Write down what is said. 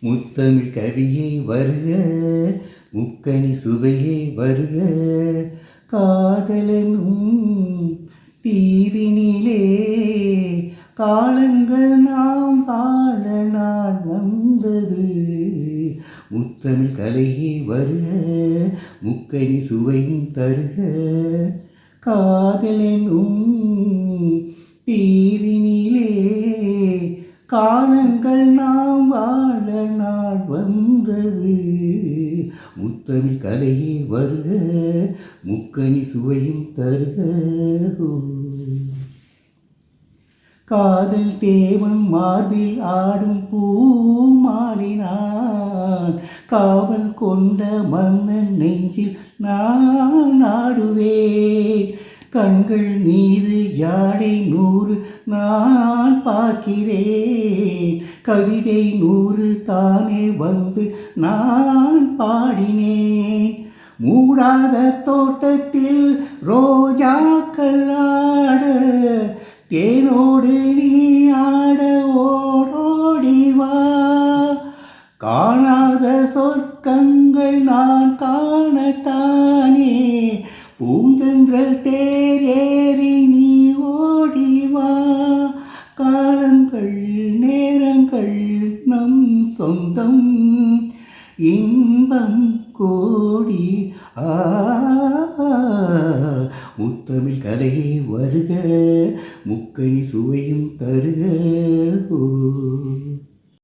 முத்தமிழ் கவியே வருக, முக்கனி சுவையே வருக. காதலனும் தீவினிலே காலங்கள் நாம் வாழ நாள் வந்தது. முத்தமிழ் கலையே வருக, முக்கனி சுவையும் தருக. காதலனும் தீவினிலே காலங்கள் நாம் வாழ நாள் வந்தது. முத்தமிழ் கலையே வருக, முக்கனி சுவையும் தருக. காதல் தேவன் மார்பில் ஆடும் பூமாலினான், காவல் கொண்ட மன்னன் நெஞ்சில் நான் ஆடுவேன். கண்கள் மீது ஜாடை 100 நான் பார்க்கிறேன். கவிதை 100 தானே வந்து நான் பாடினேன். மூடாத தோட்டத்தில் ரோஜாக்கள் ஆட, தேனோடு நீ ஆட ஓடோடிவா. காணாத சொர்க்கங்கள் நான் காணத்தானே, பூந்தென்றல் தேர் ஏறி நீ ஓடிவா. காலங்கள் நேரங்கள் நம் சொந்தம், இன்பம் கோடி. முத்தமிழ் கலையே வருக, முக்கனி சுவையும் தருக.